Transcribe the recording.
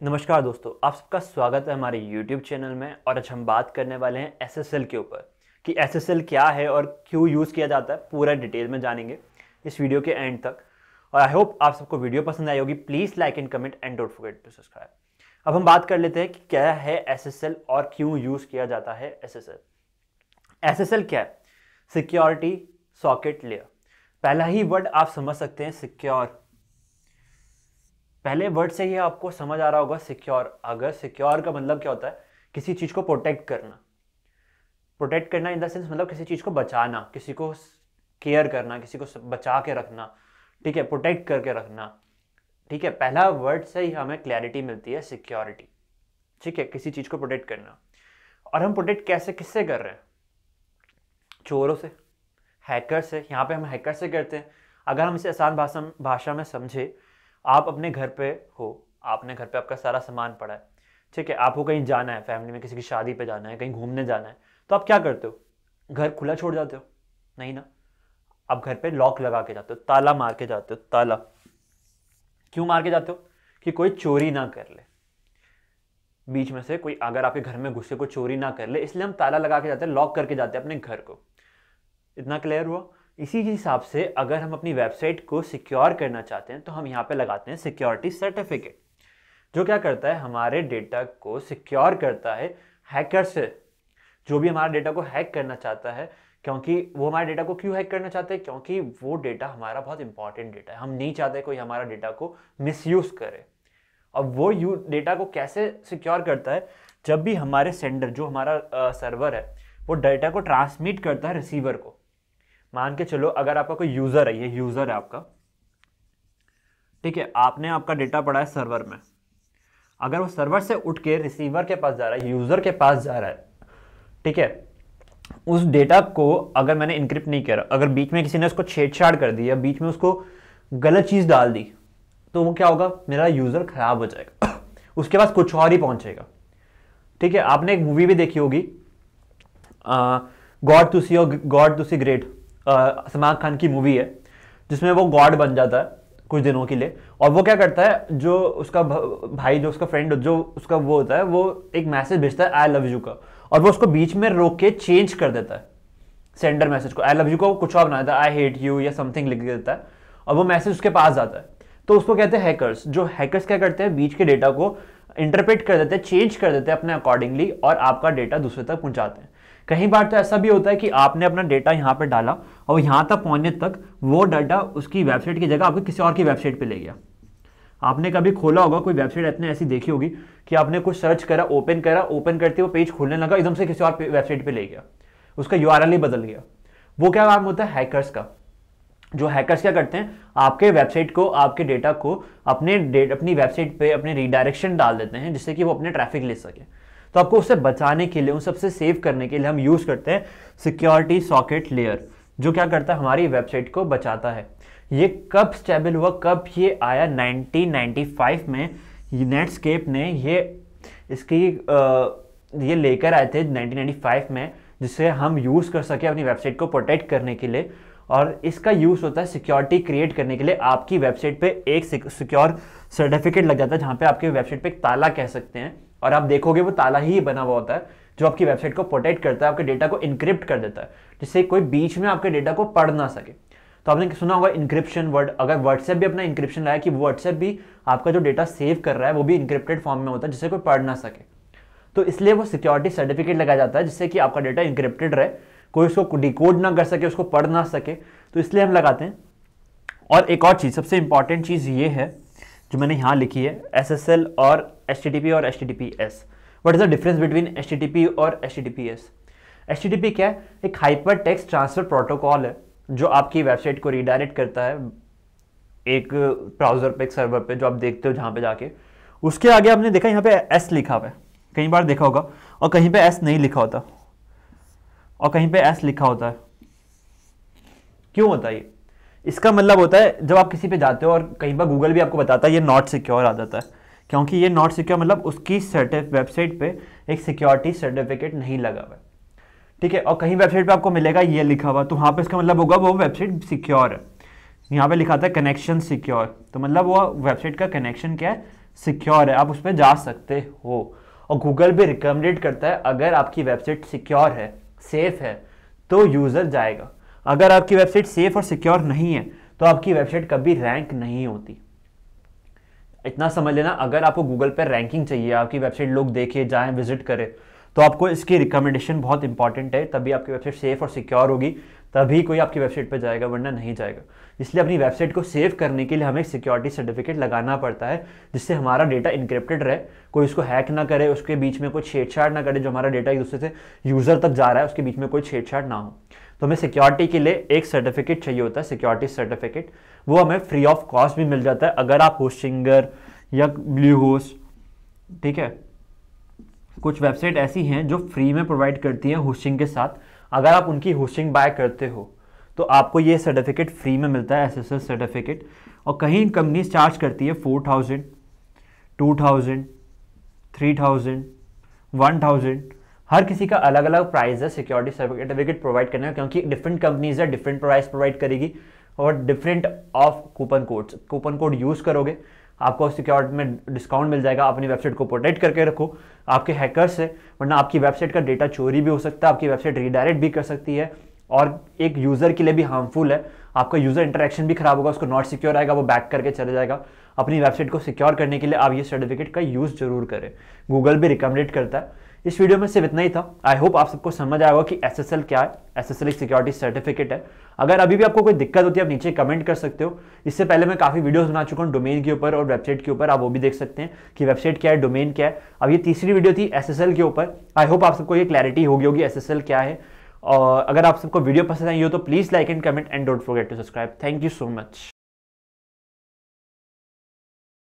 नमस्कार दोस्तों, आप सबका स्वागत है हमारे YouTube चैनल में। और आज हम बात करने वाले हैं SSL के ऊपर कि SSL क्या है और क्यों यूज़ किया जाता है। पूरा डिटेल में जानेंगे इस वीडियो के एंड तक। और आई होप आप सबको वीडियो पसंद आई होगी। Please like and comment and don't forget to subscribe. अब हम बात कर लेते हैं कि क्या है SSL और क्यों यूज़ किया जाता है SSL। SSL क्या है? Security socket layer. पहला ही वर्ड आप समझ सकते हैं, सिक्योर। पहले वर्ड से ही आपको समझ आ रहा होगा सिक्योर। अगर सिक्योर का मतलब क्या होता है? किसी चीज़ को प्रोटेक्ट करना। प्रोटेक्ट करना इन द सेंस मतलब किसी चीज़ को बचाना, किसी को केयर करना, किसी को बचा के रखना। ठीक है, प्रोटेक्ट करके रखना। ठीक है, पहला वर्ड से ही हमें क्लैरिटी मिलती है, सिक्योरिटी। ठीक है, किसी चीज़ को प्रोटेक्ट करना। और हम प्रोटेक्ट कैसे, किससे कर रहे हैं? चोरों से, हैकर से। यहाँ पे हम हैकर से करते हैं। अगर हम इसे आसान भाषा में समझे, आप अपने घर पे हो, आपने घर पे आपका सारा सामान पड़ा है। ठीक है, आपको कहीं जाना है, फैमिली में किसी की शादी पे जाना है, कहीं घूमने जाना है, तो आप क्या करते हो? घर खुला छोड़ जाते हो? नहीं ना, आप घर पे लॉक लगा के जाते हो, ताला मार के जाते हो। ताला क्यों मार के जाते हो? कि कोई चोरी ना कर ले, बीच में से कोई अगर आपके घर में घुसे, कोई चोरी ना कर ले, इसलिए हम ताला लगा के जाते हैं, लॉक करके जाते हैं अपने घर को। इतना क्लियर हुआ? इसी के हिसाब से अगर हम अपनी वेबसाइट को सिक्योर करना चाहते हैं तो हम यहाँ पे लगाते हैं सिक्योरिटी सर्टिफिकेट, जो क्या करता है? हमारे डेटा को सिक्योर करता है हैकर से। जो भी हमारे डेटा को हैक करना चाहता है, क्योंकि वो हमारे डेटा को क्यों हैक करना चाहते हैं? क्योंकि वो डेटा हमारा बहुत इंपॉर्टेंट डेटा है। हम नहीं चाहते कोई हमारा डेटा को मिसयूज करे। अब वो डेटा को कैसे सिक्योर करता है? जब भी हमारे सेंडर, जो हमारा सर्वर है, वो डेटा को ट्रांसमिट करता है रिसीवर को। मान के चलो अगर आपका कोई यूजर है, ये यूजर है आपका, ठीक है, आपने आपका डेटा पड़ा है सर्वर में। अगर वो सर्वर से उठ के रिसीवर के पास जा रहा है, यूजर के पास जा रहा है, ठीक है, उस डेटा को अगर मैंने इनक्रिप्ट नहीं किया, अगर बीच में किसी ने उसको छेड़छाड़ कर दी या बीच में उसको गलत चीज डाल दी, तो वो क्या होगा? मेरा यूजर खराब हो जाएगा उसके पास कुछ और ही पहुंचेगा। ठीक है, आपने एक मूवी भी देखी होगी, गॉड टू सी और god to see great, Salman Khan की मूवी है, जिसमें वो गॉड बन जाता है कुछ दिनों के लिए। और वो क्या करता है, जो उसका भाई, जो उसका फ्रेंड, जो उसका वो होता है, वो एक मैसेज भेजता है आई लव यू का, और वो उसको बीच में रोक के चेंज कर देता है। सेंडर मैसेज को, आई लव यू को कुछ और बना देता है, आई हेट यू या समथिंग लिख देता है, और वो मैसेज उसके पास जाता है। तो उसको कहते हैं हैकर्स। जो हैकर्स क्या करते हैं? बीच के डेटा को इंटरप्रेट कर देते हैं, चेंज कर देते हैं अपने अकॉर्डिंगली, और आपका डेटा दूसरे तक पहुंचाते हैं। कई बार तो ऐसा भी होता है कि आपने अपना डेटा यहाँ पे डाला और यहाँ तक पहुंचने तक वो डाटा उसकी वेबसाइट की जगह आपको किसी और की वेबसाइट पे ले गया। आपने कभी खोला होगा कोई वेबसाइट, इतने ऐसी देखी होगी कि आपने कुछ सर्च करा, ओपन करा, ओपन करते वो पेज खोलने लगा, एकदम से किसी और वेबसाइट पे ले गया, उसका URL ही बदल गया। वो क्या काम होता है? हैकर्स का। जो हैकर्स क्या करते हैं? आपके वेबसाइट को, आपके डेटा को अपनी वेबसाइट पे अपने रिडायरेक्शन डाल देते हैं, जिससे कि वो अपने ट्रैफिक ले सके। तो आपको उससे बचाने के लिए, उन सबसे सेव करने के लिए हम यूज करते हैं सिक्योरिटी सॉकेट लेयर, जो क्या करता है? हमारी वेबसाइट को बचाता है। ये कब स्टेबल हुआ, कब ये आया? 1995 में नेटस्केप ने ये लेकर आए थे 1995 में, जिससे हम यूज कर सके अपनी वेबसाइट को प्रोटेक्ट करने के लिए। और इसका यूज होता है सिक्योरिटी क्रिएट करने के लिए। आपकी वेबसाइट पे एक सिक्योर सर्टिफिकेट लग जाता है, जहां पे आपकी वेबसाइट पे एक ताला कह सकते हैं, और आप देखोगे वो ताला ही बना हुआ होता है, जो आपकी वेबसाइट को प्रोटेक्ट करता है, आपके डेटा को इनक्रिप्ट कर देता है, जिससे कोई बीच में आपके डेटा को पढ़ ना सके। तो आपने सुना होगा इनक्रिप्शन वर्ड। अगर व्हाट्सएप भी अपना इनक्रिप्शन लाया कि व्हाट्सएप भी आपका जो डेटा सेव कर रहा है वो भी इनक्रिप्टेड फॉर्म में होता है, जिससे कोई पढ़ ना सके। तो इसलिए वो सिक्योरिटी सर्टिफिकेट लगाया जाता है, जिससे कि आपका डेटा इनक्रिप्टेड रहे, कोई उसको डिकोड ना कर सके, उसको पढ़ ना सके। तो इसलिए हम लगाते हैं। और एक और चीज़, सबसे इंपॉर्टेंट चीज़ ये है जो मैंने यहाँ लिखी है, SSL और HTTP और HTTPS। What is the difference between HTTP और HTTPS? HTTP क्या है? एक हाइपर टेक्स्ट ट्रांसफर प्रोटोकॉल है, जो आपकी वेबसाइट को रिडायरेक्ट करता है एक ब्राउजर पे, एक सर्वर पे, जो आप देखते हो जहाँ पे जाके। उसके आगे आपने देखा यहाँ पे S लिखा हुआ है, कई बार देखा होगा, और कहीं पे S नहीं लिखा होता, और कहीं पे S लिखा होता है। क्यों होता है ये? इसका मतलब होता है जब आप किसी पे जाते हो, और कई बार गूगल भी आपको बताता है ये नॉट सिक्योर आ जाता है, क्योंकि ये नॉट सिक्योर मतलब उसकी वेबसाइट पे एक सिक्योरिटी सर्टिफिकेट नहीं लगा हुआ है। ठीक है, और कहीं वेबसाइट पे आपको मिलेगा ये लिखा हुआ, तो वहाँ पे इसका मतलब होगा वो वेबसाइट सिक्योर है। यहाँ पे लिखा था कनेक्शन सिक्योर, तो मतलब वो वेबसाइट का कनेक्शन क्या है? सिक्योर है, आप उस पर जा सकते हो। और गूगल भी रिकमेंडेड करता है अगर आपकी वेबसाइट सिक्योर है, सेफ है, तो यूज़र जाएगा। अगर आपकी वेबसाइट सेफ और सिक्योर नहीं है तो आपकी वेबसाइट कभी रैंक नहीं होती। इतना समझ लेना, अगर आपको गूगल पर रैंकिंग चाहिए, आपकी वेबसाइट लोग देखे, जाएं, विजिट करें, तो आपको इसकी रिकमेंडेशन बहुत इंपॉर्टेंट है, तभी आपकी वेबसाइट सेफ और सिक्योर होगी, तभी कोई आपकी वेबसाइट पर जाएगा, वरना नहीं जाएगा। इसलिए अपनी वेबसाइट को सेव करने के लिए हमें सिक्योरिटी सर्टिफिकेट लगाना पड़ता है, जिससे हमारा डेटा इनक्रिप्टेड रहे, कोई उसको हैक ना करे, उसके बीच में कोई छेड़छाड़ ना करे, जो हमारा डेटा एक दूसरे से यूज़र तक जा रहा है उसके बीच में कोई छेड़छाड़ ना हो। तो हमें सिक्योरिटी के लिए एक सर्टिफिकेट चाहिए होता है, सिक्योरिटी सर्टिफिकेट। वो हमें फ्री ऑफ कॉस्ट भी मिल जाता है अगर आप होस्टिंगर या ब्लू होस्ट, ठीक है, कुछ वेबसाइट ऐसी हैं जो फ्री में प्रोवाइड करती हैं होस्टिंग के साथ। अगर आप उनकी होस्टिंग बाय करते हो तो आपको ये सर्टिफिकेट फ्री में मिलता है, SSL सर्टिफिकेट। और कहीं कंपनीज चार्ज करती है 4000, 2000, 3000, 1000। हर किसी का अलग अलग प्राइस है सिक्योरिटी सर्टिफिकेट प्रोवाइड करने का, क्योंकि डिफरेंट कंपनीज है, डिफरेंट प्राइस प्रोवाइड करेगी और different of coupon code use करोगे, आपको सिक्योरिटी में डिस्काउंट मिल जाएगा। अपनी वेबसाइट को प्रोटेक्ट करके रखो आपके हैकर्स से, वरना आपकी वेबसाइट का डेटा चोरी भी हो सकता है, आपकी वेबसाइट रीडायरेक्ट भी कर सकती है और एक यूज़र के लिए भी हार्मफुल है। आपका यूज़र इंटरेक्शन भी खराब होगा, उसको नॉट सिक्योर आएगा, वो बैक करके चले जाएगा। अपनी वेबसाइट को सिक्योर करने के लिए आप ये सर्टिफिकेट का यूज़ जरूर करें, गूगल भी रिकमेंडेड करता है। इस वीडियो में सिर्फ इतना ही था। आई होप आप सबको समझ आएगा कि SSL क्या है। SSL एक सिक्योरिटी सर्टिफिकेट है। अगर अभी भी आपको कोई दिक्कत होती है आप नीचे कमेंट कर सकते हो। इससे पहले मैं काफ़ी वीडियोस बना चुका हूँ डोमेन के ऊपर और वेबसाइट के ऊपर, आप वो भी देख सकते हैं कि वेबसाइट क्या है, डोमेन क्या है। अब ये तीसरी वीडियो थी SSL के ऊपर। आई होप आप सबको ये क्लैरिटी होगी SSL क्या है। और अगर आप सबको वीडियो पसंद आई हो तो please like and comment and don't forget to subscribe. Thank you so much.